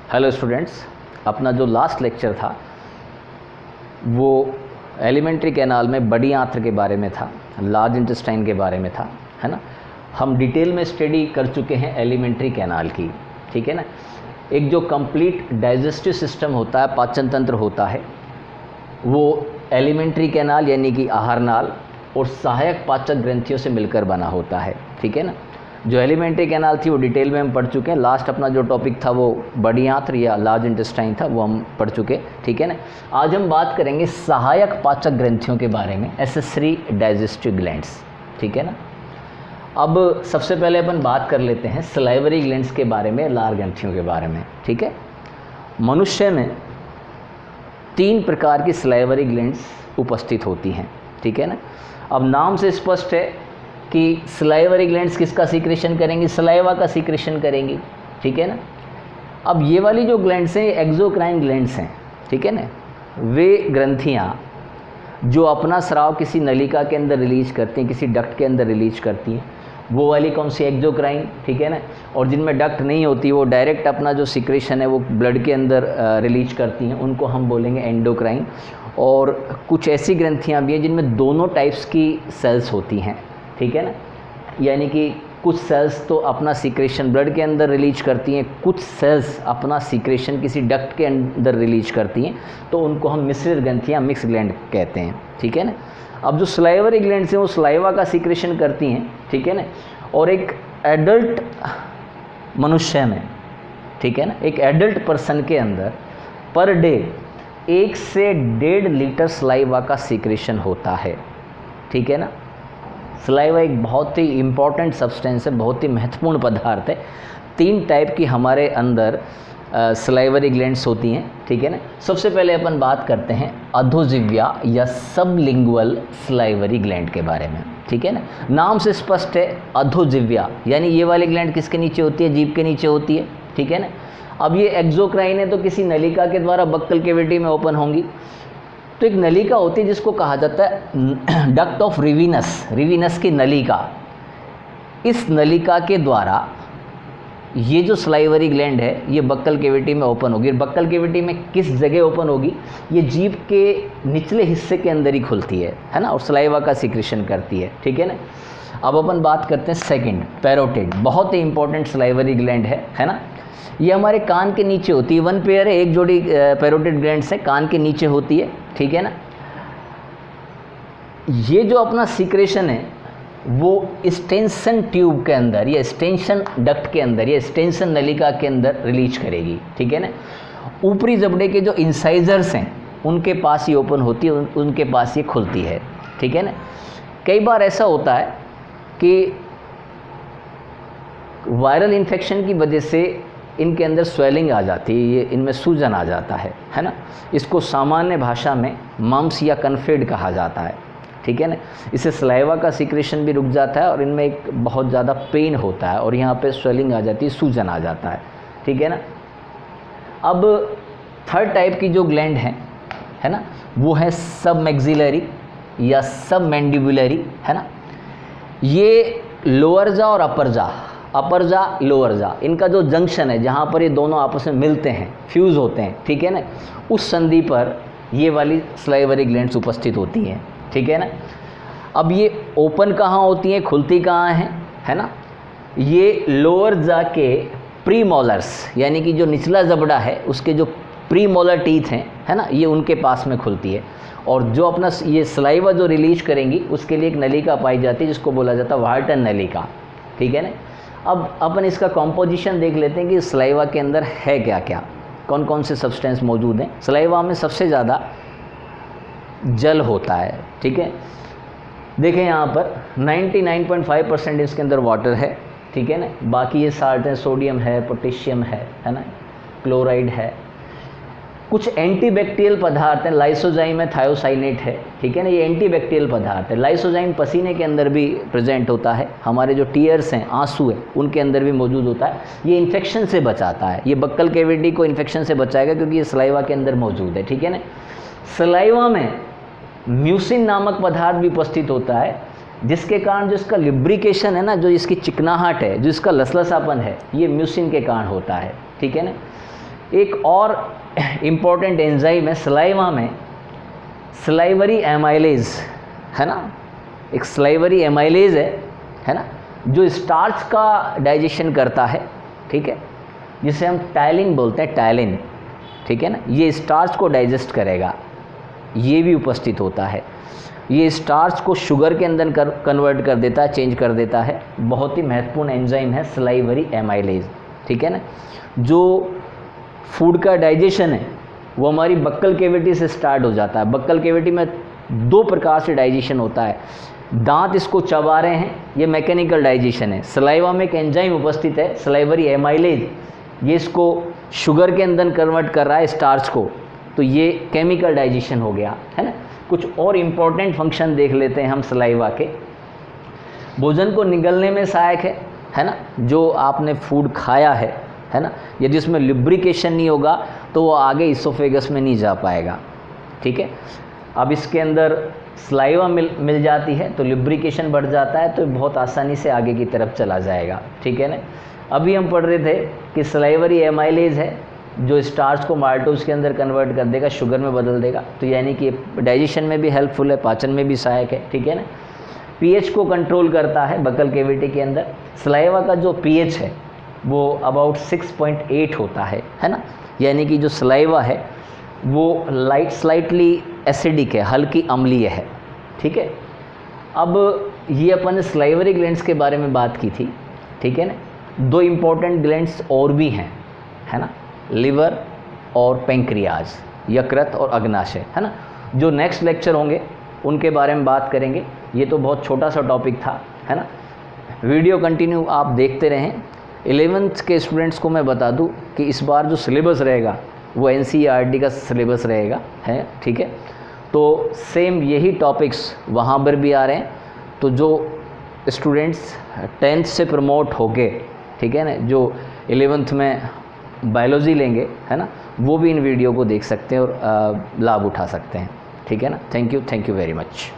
Hello students, अपना जो last lecture था वो एलिमेंट्री कैनाल में बड़ी आंत्र के बारे में था, लार्ज इंटेस्टाइन के बारे में था, है ना। हम डिटेल में स्टडी कर चुके हैं एलिमेंट्री कैनाल की, ठीक है ना। एक जो कंप्लीट डाइजेस्टिव सिस्टम होता है, पाचन तंत्र होता है, वो एलिमेंट्री कैनाल यानी कि आहार नाल और सहायक पाचक ग्रंथियों से मिलकर बना होता है, ठीक है ना। जो एलिमेंट्री कैनाल थी वो डिटेल में हम पढ़ चुके हैं। लास्ट अपना जो टॉपिक था वो बड़ी आंत्र या लार्ज इंटेस्टाइन था, वो हम पढ़ चुके, ठीक है ना। आज हम बात करेंगे सहायक पाचक ग्रंथियों के बारे में, एक्सेसरी डाइजेस्टिव ग्लैंड्स, ठीक है ना। अब सबसे पहले अपन बात कर लेते हैं सलाइवरी ग्लैंड्स के बारे में, लार ग्रंथियों के बारे में, ठीक है। मनुष्य में 3 प्रकार की सलाइवरी ग्लैंड्स उपस्थित होती हैं, ठीक है ना। अब नाम से स्पष्ट है कि सलाइवरी ग्लैंड्स किसका सीक्रेशन करेंगी, सलाइवा का सीक्रेशन करेंगी, ठीक है ना। अब ये वाली जो ग्लैंड्स हैं एक्सोक्राइन ग्लैंड्स हैं, ठीक है ना। वे ग्रंथियाँ जो अपना स्राव किसी नलिका के अंदर रिलीज करती हैं, किसी डक्ट के अंदर रिलीज करती हैं, वो वाली कौन सी, एक्सोक्राइन, ठीक है ना। और जिनमें डक्ट नहीं होती वो डायरेक्ट अपना जो सीक्रेशन है वो ब्लड के अंदर रिलीज करती हैं, उनको हम बोलेंगे एंडोक्राइन। और कुछ ऐसी ग्रंथियाँ भी हैं जिनमें दोनों टाइप्स की सेल्स होती हैं, ठीक है ना। यानी कि कुछ सेल्स तो अपना सीक्रेशन ब्लड के अंदर रिलीज करती हैं, कुछ सेल्स अपना सीक्रेशन किसी डक्ट के अंदर रिलीज करती हैं, तो उनको हम मिश्रित ग्रंथियाँ, मिक्स ग्लैंड कहते हैं, ठीक है ना। अब जो सलाइवरी ग्लैंड्स हैं वो सलाइवा का सीक्रेशन करती हैं, ठीक है ना। और एक एडल्ट मनुष्य में, ठीक है ना, एक एडल्ट पर्सन के अंदर पर डे 1 से 1.5 लीटर सलाइवा का सीक्रेशन होता है, ठीक है ना। सलाइवा एक बहुत ही इम्पॉर्टेंट सब्सटेंस है, बहुत ही महत्वपूर्ण पदार्थ है। 3 टाइप की हमारे अंदर सलाइवरी ग्लैंड्स होती हैं, ठीक है ना। सबसे पहले अपन बात करते हैं अधोजिह्वा या सबलिंगुअल सलाइवरी ग्लैंड के बारे में, ठीक है ना। नाम से स्पष्ट है, अधोजिह्वा यानी ये वाली ग्लैंड किसके नीचे होती है, जीभ के नीचे होती है, ठीक है ना। अब ये एक्सोक्राइन है तो किसी नलिका के द्वारा बक्कल कैविटी में ओपन होंगी। तो एक नलिका होती है जिसको कहा जाता है डक्ट ऑफ रिविनस, रिविनस की नलिका। इस नलिका के द्वारा ये जो सलाइवरी ग्लैंड है ये बक्कल कैविटी में ओपन होगी। बक्कल कैविटी में किस जगह ओपन होगी, ये जीभ के निचले हिस्से के अंदर ही खुलती है ना, और सलाइवा का सीक्रेशन करती है, ठीक है ना। अब अपन बात करते हैं सेकंड, पैरोटिड, बहुत ही इंपॉर्टेंट सलाइवरी ग्लैंड है ना। ये हमारे कान के नीचे होती है, 1 पेयर है, एक जोड़ी पैरोटिड ग्लैंड्स है, कान के नीचे होती है, ठीक है ना। ये जो अपना सीक्रेशन है वो स्टेंशन ट्यूब के अंदर या स्टेंशन डक्ट के अंदर या स्टेंशन नलिका के अंदर रिलीज करेगी, ठीक है ना। ऊपरी जबड़े के जो इंसाइजर्स हैं उनके पास ये ओपन होती है, उनके पास ये खुलती है, ठीक है ना। कई बार ऐसा होता है कि वायरल इन्फेक्शन की वजह से इनके अंदर स्वेलिंग आ जाती है, ये इनमें सूजन आ जाता है ना। इसको सामान्य भाषा में मम्स या कन्फेड कहा जाता है, ठीक है ना। इससे सलाइवा का सीक्रेशन भी रुक जाता है और इनमें एक बहुत ज़्यादा पेन होता है और यहाँ पे स्वेलिंग आ जाती है, सूजन आ जाता है, ठीक है ना। अब थर्ड टाइप की जो ग्लैंड है ना, वो है सब मैक्सिलरी या सब मैंडिबुलरी, है ना। ये लोअर जा और अपर जा, अपर जा लोअर जा, इनका जो जंक्शन है जहाँ पर ये दोनों आपस में मिलते हैं, फ्यूज़ होते हैं, ठीक है ना, उस संधि पर ये वाली सलाइवरी ग्लैंड्स उपस्थित होती हैं, ठीक है ना। अब ये ओपन कहाँ होती हैं, खुलती कहाँ हैं, है ना। ये लोअर जा के प्री मोलर्स यानी कि जो निचला जबड़ा है उसके जो प्री मोलर टीथ हैं, है ना, ये उनके पास में खुलती है। और जो अपना ये सलाइवा जो रिलीज करेंगी उसके लिए एक नलिका पाई जाती है जिसको बोला जाता है वार्टन नलिका, ठीक है ना। अब अपन इसका कॉम्पोजिशन देख लेते हैं कि सलाइवा के अंदर है क्या क्या, कौन कौन से सब्सटेंस मौजूद हैं। सलाइवा में सबसे ज़्यादा जल होता है, ठीक है। देखें यहाँ पर 99.5% इसके अंदर वाटर है, ठीक है ना। बाकी ये साल्ट है, सोडियम है, पोटेशियम है ना, क्लोराइड है। कुछ एंटीबैक्टीरियल पदार्थ हैं, लाइसोजाइम है, थायोसाइनेट है, ठीक है ना। ये एंटीबैक्टीरियल पदार्थ है। लाइसोजाइम पसीने के अंदर भी प्रेजेंट होता है, हमारे जो टीयर्स हैं, आंसू है, उनके अंदर भी मौजूद होता है। ये इन्फेक्शन से बचाता है, ये बक्कल कैविटी को इन्फेक्शन से बचाएगा क्योंकि ये सलाइवा के अंदर मौजूद है, ठीक है ना। सलाइवा में म्यूसिन नामक पदार्थ भी उपस्थित होता है जिसके कारण जो इसका लिब्रिकेशन है ना, जो इसकी चिकनाहट है, जो इसका लसलसापन है, ये म्यूसिन के कारण होता है, ठीक है ना। एक और इम्पॉर्टेंट एंजाइम है सलाइवा में, सलाइवरी एमाइलेज, है ना, एक सलाइवरी एमाइलेज है ना, जो स्टार्च का डाइजेशन करता है, ठीक है, जिसे हम टाइलिन बोलते हैं, टाइलिन, ठीक है ना, ये स्टार्च को डाइजेस्ट करेगा, ये भी उपस्थित होता है। ये स्टार्च को शुगर के अंदर कन्वर्ट कर देता है, चेंज कर देता है। बहुत ही महत्वपूर्ण एंजाइम है सलाइवरी एमाइलेज, ठीक है ना। जो फूड का डाइजेशन है वो हमारी बक्कल कैविटी से स्टार्ट हो जाता है। बक्कल कैविटी में 2 प्रकार से डाइजेशन होता है, दांत इसको चबा रहे हैं, ये मैकेनिकल डाइजेशन है। सलाइवा में एक एंजाइम उपस्थित है सलाइवरी एमाइलेज, ये इसको शुगर के अंदर कन्वर्ट कर रहा है स्टार्च को, तो ये केमिकल डाइजेशन हो गया, है ना। कुछ और इम्पोर्टेंट फंक्शन देख लेते हैं हम सलाइवा के। भोजन को निगलने में सहायक है ना, जो आपने फूड खाया है ना, यदि उसमें लुब्रिकेशन नहीं होगा तो वो आगे इसोफेगस में नहीं जा पाएगा, ठीक है। अब इसके अंदर सलाइवा मिल जाती है तो लुब्रिकेशन बढ़ जाता है, तो बहुत आसानी से आगे की तरफ चला जाएगा, ठीक है ना। अभी हम पढ़ रहे थे कि सलाइवरी एमाइलेज है जो स्टार्च को माल्टोज के अंदर कन्वर्ट कर देगा, शुगर में बदल देगा, तो यानी कि डाइजेशन में भी हेल्पफुल है, पाचन में भी सहायक है, ठीक है ना। पीएच को कंट्रोल करता है बकल कैविटी के अंदर। सलाइवा का जो पीएच है वो अबाउट 6.8 होता है ना, यानी कि जो सलाइवा है वो स्लाइटली एसिडिक है, हल्की अम्लीय है, ठीक है। अब ये अपन ने सलाइवरी ग्लैंड्स के बारे में बात की थी, ठीक है ना। 2 इम्पॉर्टेंट ग्लैंड्स और भी हैं, है ना, लिवर और पेंक्रियाज, यकृत और अग्नाशय, है ना। जो नेक्स्ट लेक्चर होंगे उनके बारे में बात करेंगे। ये तो बहुत छोटा सा टॉपिक था, है ना। वीडियो कंटिन्यू आप देखते रहें। 11th के स्टूडेंट्स को मैं बता दूं कि इस बार जो सिलेबस रहेगा वो NCERT का सिलेबस रहेगा, है, ठीक है। तो सेम यही टॉपिक्स वहाँ पर भी आ रहे हैं, तो जो स्टूडेंट्स 10th से प्रमोट होके, ठीक है ना, जो 11th में बायोलॉजी लेंगे, है ना, वो भी इन वीडियो को देख सकते हैं और लाभ उठा सकते हैं, ठीक है ना। Thank you very much.